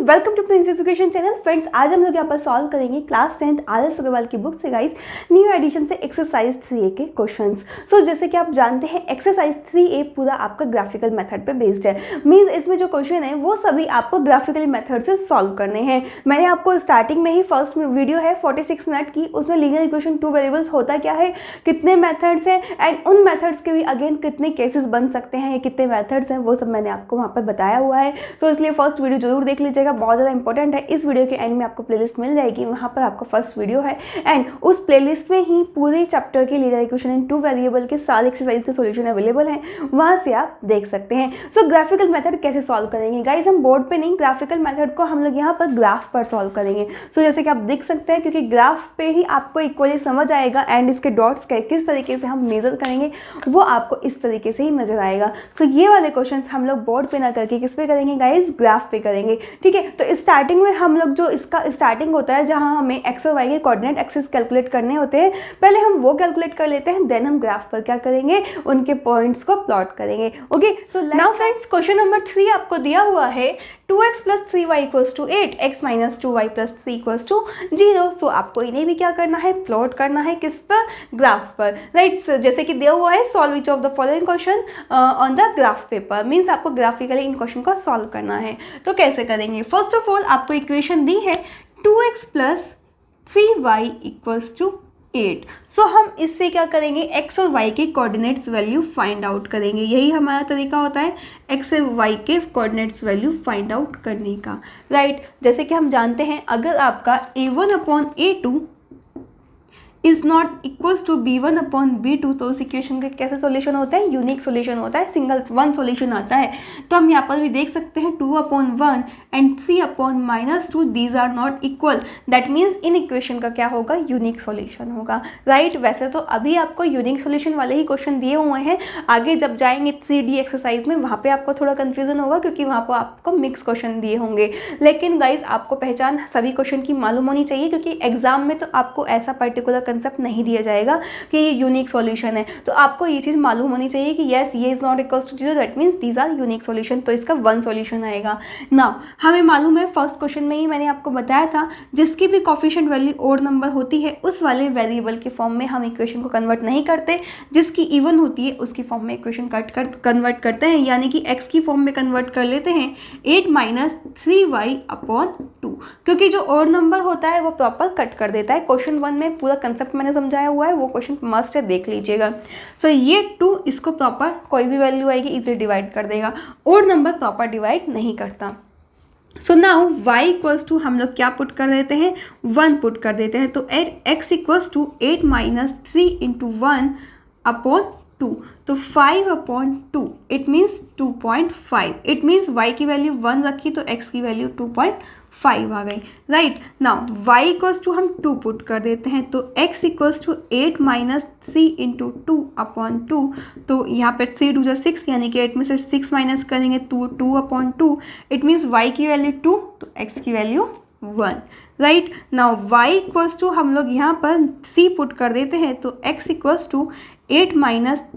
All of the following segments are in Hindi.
Welcome to prince education channel. Friends, आज हम लोग यहाँ पर सॉल्व करेंगे क्लास 10th आर.एस. अग्रवाल की बुक से गाइस न्यू एडिशन से एक्सरसाइज 3A के क्वेश्चंस। सो जैसे कि आप जानते हैं एक्सरसाइज 3A पूरा आपका ग्राफिकल मेथड पे बेस्ड है। मींस इसमें जो क्वेश्चन है वो सभी आपको ग्राफिकली मेथड से सॉल्व करने हैं। मैंने आपको स्टार्टिंग में ही फर्स्ट वीडियो है 46 मिनट की, उसमें लीनियर इक्वेशन टू वेरिएबल्स होता क्या है, कितने मेथड्स हैं एंड उन मेथड्स के भी अगेन कितने केसेस बन सकते हैं, कितने मेथड्स हैं, वो सब मैंने आपको वहाँ पर बताया हुआ है। सो इसलिए फर्स्ट वीडियो जरूर देख लीजिएगा, बहुत ज़्यादा इंपॉर्टेंट है। इस वीडियो के एंड में आपको प्लेलिस्ट मिल जाएगी, वहाँ पर आपका फर्स्ट वीडियो है एंड उस प्लेलिस्ट में ही पूरे चैप्टर के linear equation in two variable के सारे एक्सरसाइज के सॉल्यूशन अवेलेबल हैं, वहाँ से आप देख सकते हैं। सो ग्राफिकल मेथड कैसे सॉल्व करेंगे गाइस, हम बोर्ड पे नहीं, ग्राफिकल मेथड को हम लोग यहाँ पर ग्राफ पर सॉल्व करेंगे। सो जैसे कि आप देख सकते हैं, क्योंकि ग्राफ पे ही आपको इक्वली समझ आएगा एंड इसके डॉट्स किस तरीके से हम मेजर करेंगे वो आपको इस तरीके से ही नजर आएगा। सो ये वाले क्वेश्चन हम लोग बोर्ड पे ना करके किस पे करेंगे गाइस, ग्राफ पे करेंगे। ठीक है, तो स्टार्टिंग में हम लोग जो इसका स्टार्टिंग होता है जहां हमें एक्स और वाई के कोऑर्डिनेट एक्सिस कैलकुलेट करने होते हैं, पहले हम वो कैलकुलेट कर लेते हैं, देन हम ग्राफ पर क्या करेंगे, उनके पॉइंट्स को प्लॉट करेंगे। Okay, so now friends, question number 3 आपको दिया हुआ है 2x + 3y = 8, x - 2y + 3 = 0। सो आपको इन्हें भी क्या करना है, प्लॉट करना है, किस पर, ग्राफ पर, राइट। जैसे कि दिया हुआ है solve each of the following question on the graph paper, means आपको ग्राफिकली इन क्वेश्चन को सॉल्व करना है। तो कैसे करेंगे, फर्स्ट ऑफ ऑल आपको इक्वेशन दी है 2x + 3y = 8। सो हम इससे क्या करेंगे, x और y के कोऑर्डिनेट्स वैल्यू फाइंड आउट करेंगे। यही हमारा तरीका होता है x और y के कोऑर्डिनेट्स वैल्यू फाइंड आउट करने का, राइट। जैसे कि हम जानते हैं अगर आपका a1/a2 is not equals to b1/b2, तो उस इक्वेशन का कैसे सॉल्यूशन होता है, यूनिक सॉल्यूशन होता है, सिंगल वन सॉल्यूशन आता है। तो हम यहाँ पर भी देख सकते हैं 2/1 and 3/-2 these are not equal, that means इन इक्वेशन का क्या होगा, यूनिक सॉल्यूशन होगा, राइट। वैसे तो अभी आपको यूनिक सॉल्यूशन वाले ही क्वेश्चन दिए हुए हैं, आगे जब जाएंगे 3D एक्सरसाइज में वहाँ पे आपको थोड़ा कन्फ्यूजन होगा क्योंकि वहाँ पर आपको मिक्स क्वेश्चन दिए होंगे। लेकिन गाइज आपको पहचान सभी क्वेश्चन की मालूम होनी चाहिए, क्योंकि एग्जाम में तो आपको ऐसा पर्टिकुलर कंसेप्ट नहीं दिया जाएगा कि ये यूनिक सॉल्यूशन है, तो आपको ये चीज़ मालूम होनी चाहिए कि यस ये is not equals to 0, that means these are unique solution, तो इसका वन सॉल्यूशन आएगा। नाउ हमें मालूम है फर्स्ट क्वेश्चन में ही मैंने आपको बताया था जिसकी भी कोफिशिएंट वैल्यू ओड नंबर होती है उस वाले वेरिएबल के फॉर्म में हम इक्वेशन को कन्वर्ट नहीं करते, जिसकी इवन होती है उसकी फॉर्म में इक्वेशन कन्वर्ट करते हैं, यानी कि x की फॉर्म में कन्वर्ट कर लेते हैं 8 - 3y/2, क्योंकि जो ओड नंबर होता है वो प्रॉपर कट कर देता है। क्वेश्चन 1 में पूरा कंसेप्ट मैंने समझाया हुआ है, वो क्वेश्चन मस्ट है, देख लीजिएगा। सो ये 2 इसको प्रॉपर कोई भी वैल्यू आएगी इजीली डिवाइड कर देगा, ओड नंबर प्रॉपर डिवाइड नहीं करता। सो नाउ y = हम लोग क्या पुट कर देते हैं, 1 पुट कर देते हैं, तो x = 8 - 3 × 1/2, तो 5/2, it means 2.5। It means y की वैल्यू 1 रखी तो x की वैल्यू 2.5 आ गई, राइट। नाउ y = हम 2 पुट कर देते हैं, तो x = 8 - 3 × 2/2, तो यहाँ पर 3 × 2 = 6, यानी कि 8 में से 6 माइनस करेंगे तो 2/2, इट मीन्स y की वैल्यू 2 तो x की वैल्यू 1, राइट। नाउ y = हम लोग यहाँ पर 3 पुट कर देते हैं, तो x = 8 -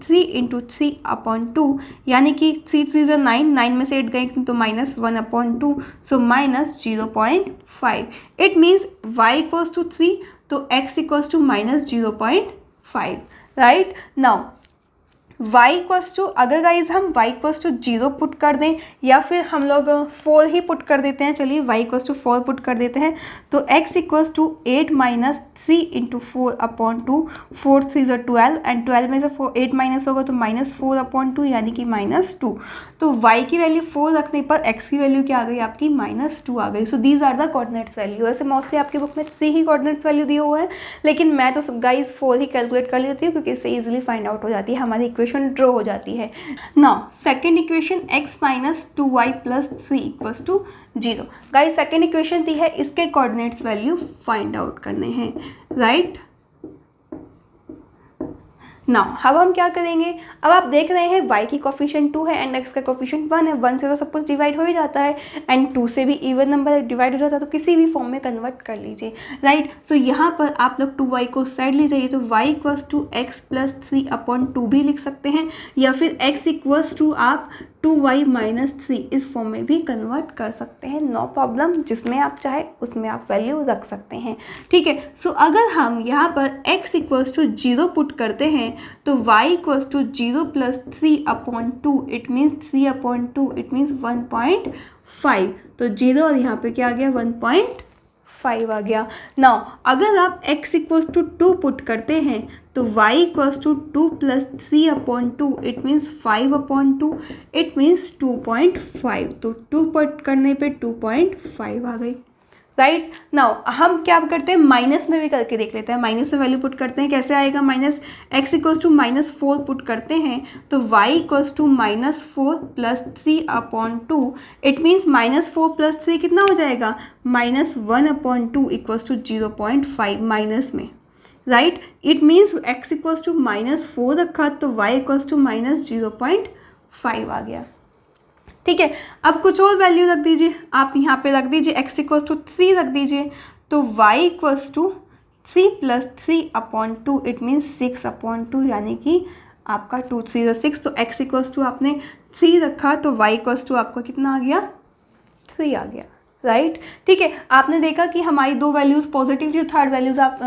3 × 3/2, यानी कि 3 3 = 9, 9 में से 8 गए तो -1/2, सो -0.5। इट मीन्स y = 3 तो x = -0.5, राइट। नाउ y = अगर गाइज हम y = 0 पुट कर दें या फिर हम लोग 4 ही पुट कर देते हैं, चलिए y = 4 पुट कर देते हैं, तो x = 8 - 3 × 4/2, 4 3 = 12 एंड 12 में से 8 माइनस होगा तो -4/2, यानी कि -2। तो y की वैल्यू 4 रखने पर x की वैल्यू क्या आ गई आपकी, -2 आ गई। So these are the coordinates value. वैसे मोस्टली आपकी बुक में 3 ही कोऑर्डिनेट्स वैल्यू दिए हुए हैं, लेकिन मैं तो गाइज 4 ही कैलकुलेट कर लेती हूँ क्योंकि इससे इजीली फाइंड आउट हो जाती है, हमारी इक्वेशन ड्रॉ हो जाती है। Now second equation x - 2y + 3 = 0। Guys second equation दी है, इसके कोऑर्डिनेट्स वैल्यू फाइंड आउट करने हैं, राइट। नाउ अब हम क्या करेंगे, अब आप देख रहे हैं y की कोफिशिएंट 2 है एंड x का कोफिशिएंट 1 है, 1 से तो सब कुछ डिवाइड हो ही जाता है एंड 2 से भी इवन नंबर डिवाइड हो जाता है, तो किसी भी फॉर्म में कन्वर्ट कर लीजिए, राइट। सो यहाँ पर आप लोग 2y को साइड ले जाइए, तो y equals to x plus 3/2 भी लिख सकते हैं, या फिर x इक्वल्स टू आप 2y माइनस 3 इस फॉर्म में भी कन्वर्ट कर सकते हैं, नो प्रॉब्लम, जिसमें आप चाहे उसमें आप वैल्यू रख सकते हैं, ठीक है। सो अगर हम यहाँ पर x इक्वल्स टू 0 पुट करते हैं तो y equals to 0 plus 3/2, it means 3/2, it means 1.5, तो 0 और यहाँ पे क्या आ गया 1.5 आ गया। नाउ अगर आप x इक्वल्स टू 2 पुट करते हैं तो y equals to 2 plus 3/2, it means 5/2, it means 2.5, तो 2 पुट करने पे 2.5 आ गई, राइट। नाउ हम क्या करते हैं, माइनस में भी करके देख लेते हैं, माइनस में वैल्यू पुट करते हैं, कैसे आएगा, minus x equals to -4 put करते हैं तो y equals to -4 plus 3/2, it means -4 plus 3 कितना हो जाएगा, -1/2 इक्वल्स टू 0.5 माइनस में, right. It means x equals to -4 रखा तो y इक्वल्स टू -0.5 आ गया, ठीक है। अब कुछ और वैल्यू रख दीजिए, आप यहाँ पे रख दीजिए x इक्वल्स टू 3 रख दीजिए, तो y equals to 3 plus 3/2, it means 6/2, यानी कि आपका 2 3 6, तो x इक्वल्स टू आपने 3 रखा तो y इक्वल्स टू आपका कितना आ गया, 3 आ गया, राइट, ठीक है। आपने देखा कि हमारी दो वैल्यूज़ पॉजिटिव थी, थर्ड वैल्यूज़ आप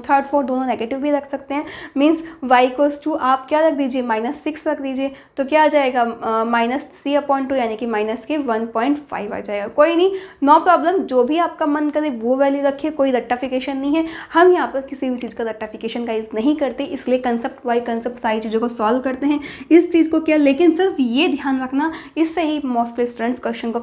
थर्ड फोर्थ दोनों नेगेटिव भी रख सकते हैं, मीन्स y इक्वल्स टू आप क्या रख दीजिए, -6 रख दीजिए, तो क्या आ जाएगा -3/2, यानी कि माइनस के 1.5 आ जाएगा। कोई नहीं, नो प्रॉब्लम, जो भी आपका मन करे वो वैल्यू रखिए, कोई रट्टाफिकेशन नहीं है, हम यहाँ पर किसी भी चीज़ का रट्टाफिकेशन का नहीं करते, इसलिए कंसेप्ट वाई कंसेप्ट सारी चीज़ों को सॉल्व करते हैं, इस चीज़ को क्या, लेकिन सिर्फ ये ध्यान रखना, इससे ही मोस्टली स्टूडेंट्स क्वेश्चन को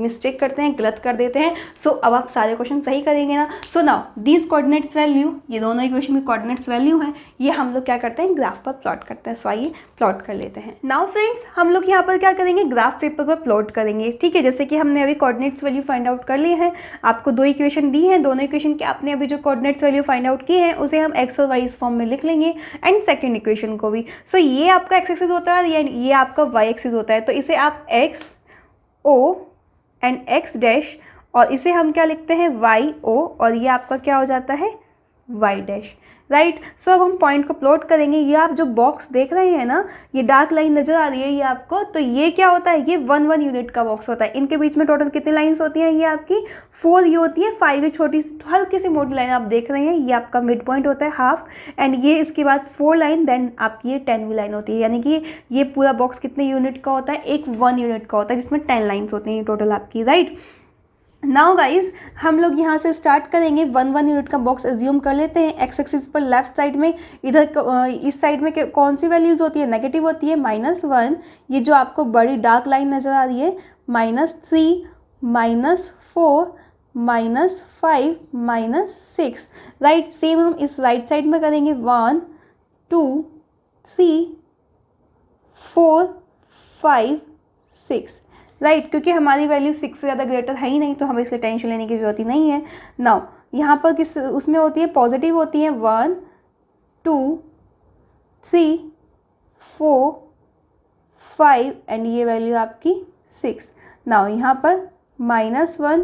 मिस्टेक करते हैं, गलत कर देते हैं। सो अब आप सारे क्वेश्चन सही करेंगे ना। So now these coordinates value, ये दोनों इक्वेशन की कोऑर्डिनेट्स वैल्यू हैं, ये हम लोग क्या करते हैं, ग्राफ पर प्लॉट करते हैं। सो आइए प्लॉट कर लेते हैं। नाउ फ्रेंड्स, हम लोग यहाँ पर क्या करेंगे, ग्राफ पेपर पर प्लॉट करेंगे, ठीक है। जैसे कि हमने अभी कोऑर्डिनेट्स वैल्यू फाइंड आउट कर लिए हैं, आपको दो इक्वेशन दी हैं, दोनों इक्वेशन के आपने अभी जो कोऑर्डिनेट्स वैल्यू फाइंड आउट की है उसे हम एक्स और वाई इस फॉर्म में लिख लेंगे, एंड सेकेंड इक्वेशन को भी। सो ये आपका एक्स एक्सिस होता है, ये आपका वाई एक्सिस होता है, तो इसे आप x O and x dash, और इसे हम क्या लिखते हैं, वाई ओ, और ये आपका क्या हो जाता है, वाई डैश, राइट। सो अब हम पॉइंट को प्लॉट करेंगे। ये आप जो बॉक्स देख रहे हैं ना, ये डार्क लाइन नज़र आ रही है ये आपको, तो ये क्या होता है, ये 1 यूनिट का बॉक्स होता है। इनके बीच में टोटल कितनी लाइंस होती हैं, ये आपकी 4 ये होती है, 5 ये छोटी सी हल्की सी मोटी लाइन आप देख रहे हैं, ये आपका मिड पॉइंट होता है हाफ, एंड ये इसके बाद 4 लाइन, देन आपकी ये 10वीं लाइन होती है, यानी कि ये पूरा बॉक्स कितने यूनिट का होता है, एक 1 यूनिट का होता है, जिसमें 10 लाइन्स होती हैं टोटल आपकी, राइट। नाउ गाइज, हम लोग यहाँ से स्टार्ट करेंगे, 1 यूनिट का बॉक्स एज्यूम कर लेते हैं। एक्स एक्सिस पर लेफ्ट साइड में, इधर इस साइड में कौन सी वैल्यूज़ होती है, नेगेटिव होती है, -1, ये जो आपको बड़ी डार्क लाइन नज़र आ रही है, -3, -4, -5, -6, राइट। सेम हम इस राइट साइड में करेंगे, 1 2 3 4 5 6, राइट, क्योंकि हमारी वैल्यू 6 से ज़्यादा ग्रेटर है ही नहीं, तो हमें इसलिए टेंशन लेने की ज़रूरत ही नहीं है। नाउ यहाँ पर किस उसमें होती है, पॉजिटिव होती है, 1 2 3 4 5, एंड ये वैल्यू आपकी 6। नाउ यहाँ पर -1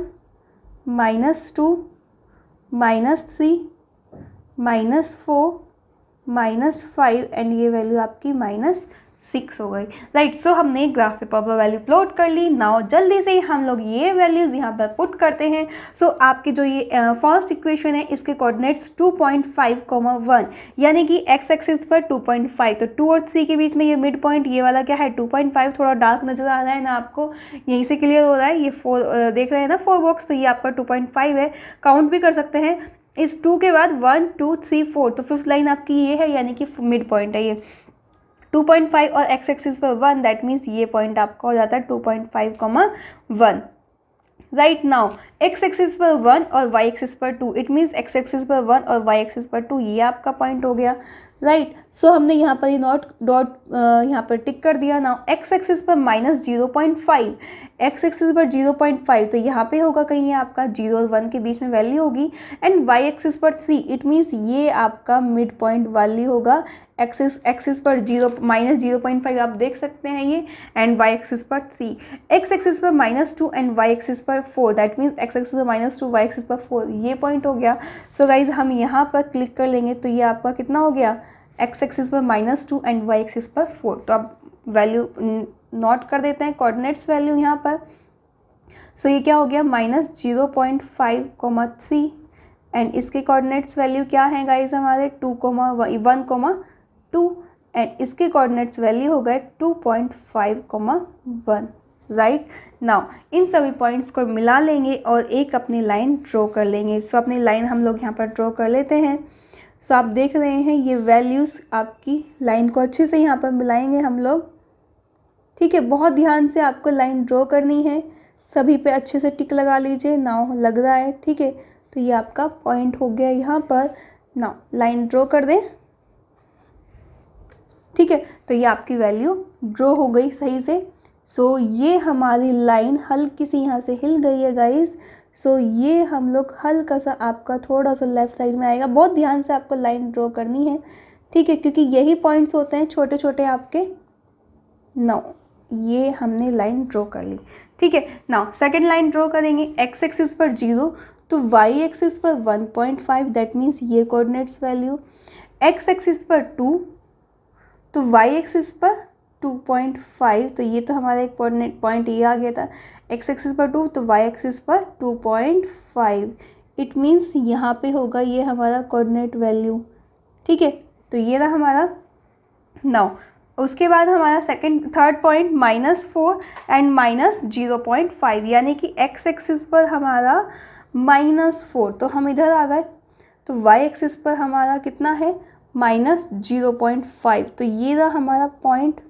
-2 -3 -4 -5, एंड ये वैल्यू आपकी -6 हो गई, राइट। सो हमने ग्राफ पेपर पर वैल्यू प्लॉट कर ली। नाउ जल्दी से हम लोग ये वैल्यूज़ यहाँ पर पुट करते हैं। सो आपकी जो ये फर्स्ट इक्वेशन है, इसके कोऑर्डिनेट्स 2.5, 1, यानी कि एक्स एक्सिस पर 2.5, तो 2 और 3 के बीच में ये मिड पॉइंट, ये वाला क्या है 2.5, थोड़ा डार्क नज़र आ रहा है ना आपको, यहीं से क्लियर हो रहा है, ये 4 देख रहे हैं ना 4 बॉक्स, तो ये आपका 2.5 है। काउंट भी कर सकते हैं, इस 2 के बाद 1 2 3 4, तो 5th लाइन आपकी ये है, यानी कि मिड पॉइंट है ये 2.5, और एक्स एक्सिस पर 1, दैट मीन्स ये पॉइंट आपका हो जाता है 2.5, 1, राइट। नाउ एक्स एक्सिस पर 1 और वाई एक्सिस पर 2, इट मीन्स एक्स एक्सिस पर 1 और वाई एक्सिस पर 2, ये आपका पॉइंट हो गया, राइट। सो हमने यहाँ पर ये डॉट यहाँ पर टिक कर दिया। नाउ एक्स एक्सिस पर -0.5, एक्स एक्सिस पर 0.5, तो यहाँ पे होगा कहीं आपका 0 और 1 के बीच में वैल्यू होगी। एंड वाई एक्सिस पर 3, इट मीन्स ये आपका मिड पॉइंट वैल्यू होगा। एक्सिस पर -0.5 आप देख सकते हैं ये, एंड वाई एक्सिस पर 3, एक्स एक्सिस पर -2 एंड वाई एक्सिस पर 4, दैट मीन्स एक्स एक्सिस पर -2, वाई एक्सिस पर 4, ये पॉइंट हो गया। सो गाइज हम यहाँ पर क्लिक कर लेंगे तो ये आपका कितना हो गया, एक्स एक्सिस पर -2 एंड वाई एक्सिस पर 4। तो आप वैल्यू नोट कर देते हैं, कोऑर्डिनेट्स वैल्यू यहाँ पर। सो ये क्या हो गया, -0.5, 3, एंड इसके कोऑर्डिनेट्स वैल्यू क्या है गाइज हमारे 2,1,2, एंड इसके कोऑर्डिनेट्स वैल्यू हो गए 2.5,1। राइट। नाउ इन सभी पॉइंट्स को मिला लेंगे और एक अपनी लाइन ड्रॉ कर लेंगे। सो अपनी लाइन हम लोग यहाँ पर ड्रॉ कर लेते हैं। सो आप देख रहे हैं ये वैल्यूज़ आपकी लाइन को अच्छे से यहाँ पर मिलाएंगे हम लोग। ठीक है, बहुत ध्यान से आपको लाइन ड्रॉ करनी है, सभी पे अच्छे से टिक लगा लीजिए। नाउ लग रहा है, ठीक है, तो ये आपका पॉइंट हो गया यहाँ पर। नाउ लाइन ड्रॉ कर दें, ठीक है, तो ये आपकी वैल्यू ड्रॉ हो गई सही से। सो ये हमारी लाइन हल्की सी यहाँ से हिल गई है गाइस। सो ये हम लोग हल्का सा आपका थोड़ा सा लेफ़्ट साइड में आएगा, बहुत ध्यान से आपको लाइन ड्रॉ करनी है, ठीक है, क्योंकि यही पॉइंट्स होते हैं छोटे छोटे आपके। नाउ ये हमने लाइन ड्रॉ कर ली, ठीक है। नाउ सेकंड लाइन ड्रॉ करेंगे, एक्स एक्सिस पर 0 तो वाई एक्सिस पर 1.5, दैट मीन्स ये कोऑर्डिनेट्स वैल्यू। एक्स एक्सिस पर 2 तो वाई एक्सिस पर 2.5, तो ये तो हमारा एक पॉइंट ये आ गया था। एक्स एक्सिस पर 2 तो वाई एक्सिस पर 2.5, इट मीन्स यहाँ पे होगा ये हमारा कोऑर्डिनेट वैल्यू, ठीक है, तो ये रहा हमारा। नाउ उसके बाद हमारा थर्ड पॉइंट -4 एंड -0.5, यानी कि एक्स एक्सिस पर हमारा -4, तो हम इधर आ गए, तो वाई एक्सिस पर हमारा कितना है -0.5, तो ये रहा हमारा point.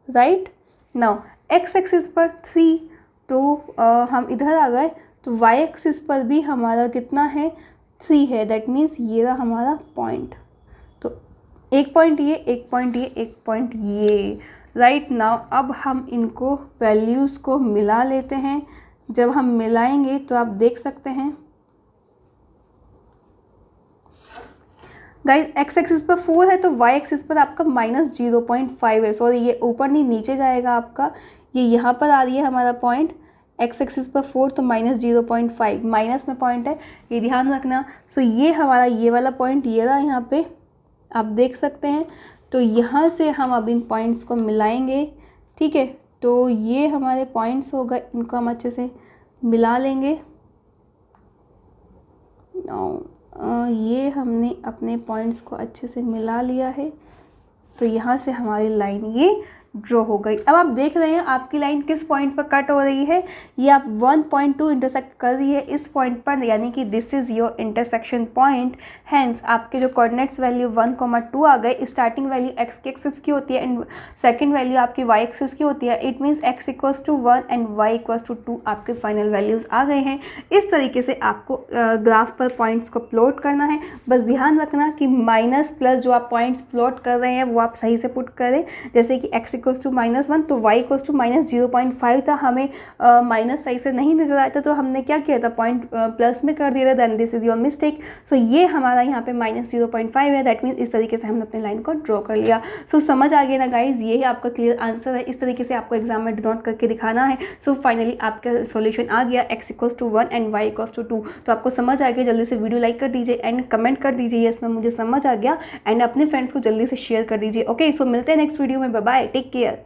Right. Now x axis पर 3, तो हम इधर आ गए, तो वाई एक्सिस पर भी हमारा कितना है 3 है, दैट मीन्स ये रहा हमारा पॉइंट। तो एक पॉइंट ये, एक पॉइंट ये, एक पॉइंट ये। राइट। नाउ अब हम इनको वैल्यूज़ को मिला लेते हैं। जब हम मिलाएंगे तो आप देख सकते हैं गाइज, एक्स एक्सिस पर 4 है तो वाई एक्सिस पर आपका -0.5 है। सॉरी, ये ऊपर नहीं नीचे जाएगा आपका, ये यहाँ पर आ रही है हमारा पॉइंट। एक्स एक्सिस पर 4 तो -0.5, माइनस में पॉइंट है, ये ध्यान रखना। सो ये हमारा ये वाला पॉइंट ये रहा यहाँ पे, आप देख सकते हैं। तो यहाँ से हम अब इन पॉइंट्स को मिलाएंगे, ठीक है, तो ये हमारे पॉइंट्स हो गए, इनको हम अच्छे से मिला लेंगे। ये हमने अपने पॉइंट्स को अच्छे से मिला लिया है, तो यहाँ से हमारी लाइन ये ड्रॉ हो गई। अब आप देख रहे हैं आपकी लाइन किस पॉइंट पर कट हो रही है, ये आप 1.2 इंटरसेक्ट कर रही है इस पॉइंट पर, यानी कि this is your intersection point. Hence आपके जो कोऑर्डिनेट्स वैल्यू 1,2 आ गए। स्टार्टिंग वैल्यू एक्स के एक्सिस की होती है एंड सेकंड वैल्यू आपकी वाई एक्सिस की होती है। It means x = 1 and y = 2 आपके फाइनल वैल्यूज़ आ गए हैं। इस तरीके से आपको ग्राफ पर पॉइंट्स को प्लॉट करना है। बस ध्यान रखना कि माइनस प्लस जो आप पॉइंट्स प्लॉट कर रहे हैं वो आप सही से पुट करें। जैसे कि x = -1 तो y = -0.5 था, हमें माइनस सही से नहीं नजर आया था, तो हमने क्या किया था, पॉइंट प्लस में कर दिया था। Then this is your mistake. So ये हमारा यहाँ पे -0.5 है, दैट मीन्स इस तरीके से हमने अपने लाइन को ड्रॉ कर लिया। सो समझ आ गया ना गाइज, यही आपका क्लियर आंसर है। इस तरीके से आपको एग्जाम में डिनोट करके दिखाना है। सो फाइनली आपका सॉल्यूशन आ गया, x = 1 एंड y = 2। तो आपको समझ आ गया, जल्दी से वीडियो लाइक कर दीजिए एंड कमेंट कर दीजिए यस मैम मुझे समझ आ गया, एंड अपने फ्रेंड्स को जल्दी से शेयर कर दीजिए। ओके, सो मिलते हैं नेक्स्ट वीडियो में। Bye bye, take care.